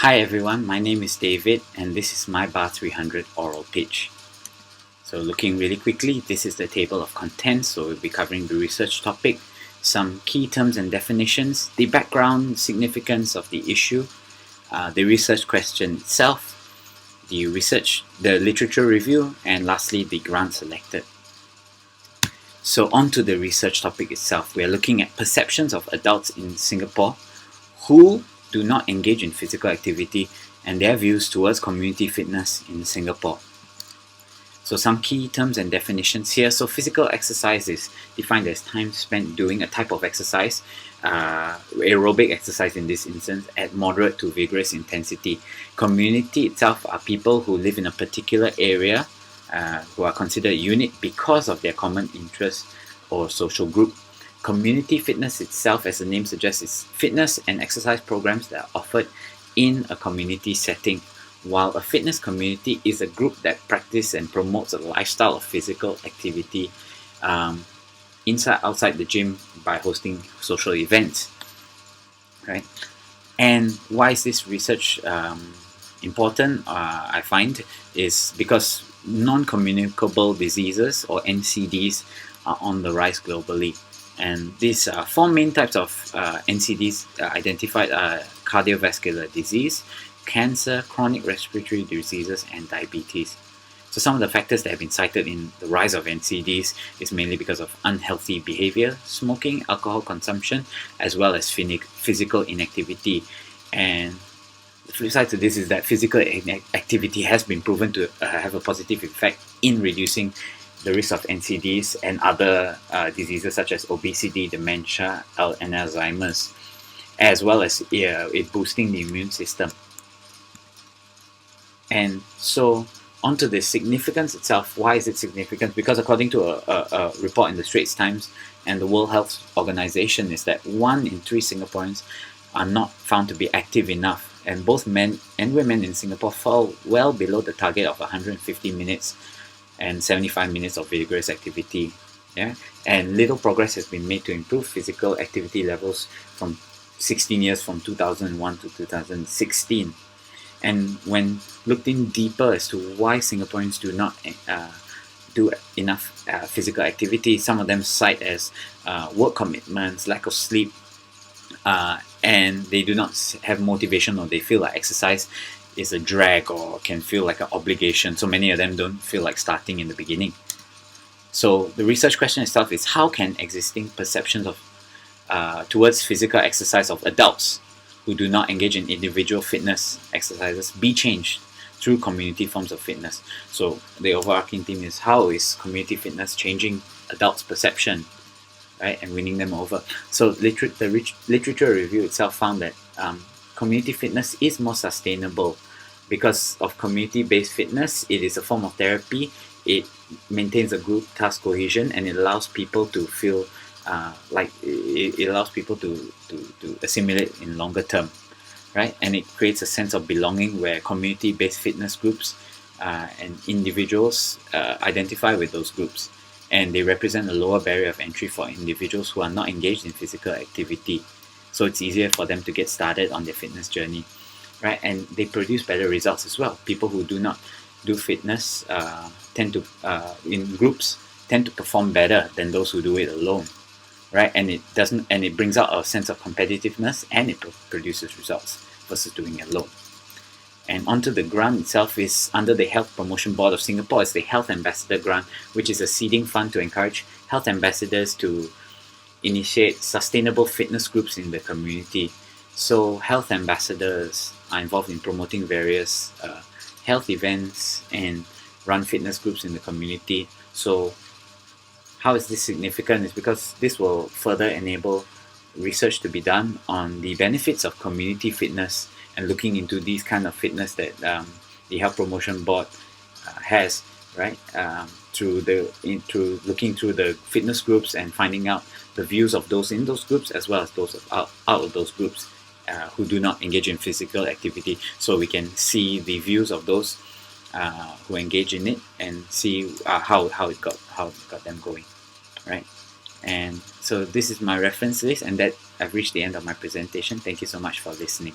Hi everyone, my name is David and this is my BAR300 oral pitch. So looking really quickly, this is the table of contents, so we'll be covering the research topic, some key terms and definitions, the background significance of the issue, the research question itself, the literature review, and lastly the grant selected. So on to the research topic itself, we are looking at perceptions of adults in Singapore who do not engage in physical activity and their views towards community fitness in Singapore. So some key terms and definitions here. So physical exercise is defined as time spent doing a type of exercise, aerobic exercise in this instance, at moderate to vigorous intensity. Community itself are people who live in a particular area who are considered a unit because of their common interest or social group. Community fitness itself, as the name suggests, is fitness and exercise programs that are offered in a community setting, while a fitness community is a group that practices and promotes a lifestyle of physical activity outside the gym by hosting social events. Right? And why is this research important? I find is because non-communicable diseases or NCDs are on the rise globally. And these four main types of NCDs identified are cardiovascular disease, cancer, chronic respiratory diseases, and diabetes. So some of the factors that have been cited in the rise of NCDs is mainly because of unhealthy behavior, smoking, alcohol consumption, as well as physical inactivity. And the flip side to this is that physical activity has been proven to have a positive effect in reducing the risk of NCDs and other diseases such as obesity, dementia, and Alzheimer's, as well as it boosting the immune system. And so onto the significance itself. Why is it significant? Because according to a report in the Straits Times and the World Health Organization, is that 1 in 3 Singaporeans are not found to be active enough, and both men and women in Singapore fall well below the target of 150 minutes and 75 minutes of vigorous activity. And little progress has been made to improve physical activity levels from 16 years from 2001 to 2016. And when looked in deeper as to why Singaporeans do not do enough physical activity, some of them cite as work commitments, lack of sleep, and they do not have motivation, or they feel like exercise is a drag or can feel like an obligation. So many of them don't feel like starting in the beginning. So the research question itself is, how can existing perceptions of towards physical exercise of adults who do not engage in individual fitness exercises be changed through community forms of fitness? So the overarching theme is, how is community fitness changing adults' perception, right, and winning them over? So the literature review itself found that community fitness is more sustainable. Because of community-based fitness, it is a form of therapy. It maintains a group task cohesion, and it allows people to feel like it allows people to assimilate in longer term, right? And it creates a sense of belonging where community-based fitness groups and individuals identify with those groups, and they represent a lower barrier of entry for individuals who are not engaged in physical activity. So it's easier for them to get started on their fitness journey, right? And they produce better results as well. People who do not do fitness in groups tend to perform better than those who do it alone, right? And it brings out a sense of competitiveness, and it produces results versus doing it alone. And onto the grant itself is under the Health Promotion Board of Singapore. It's the Health Ambassador Grant, which is a seeding fund to encourage health ambassadors to initiate sustainable fitness groups in the community. So health ambassadors are involved in promoting various health events and run fitness groups in the community. So how is this significant? It's because this will further enable research to be done on the benefits of community fitness and looking into these kind of fitness that the Health Promotion Board has, right? Through looking through the fitness groups and finding out the views of those in those groups, as well as those out of those groups who do not engage in physical activity. So we can see the views of those who engage in it and see how it got them going, right? And so this is my reference list, and that I've reached the end of my presentation. Thank you so much for listening.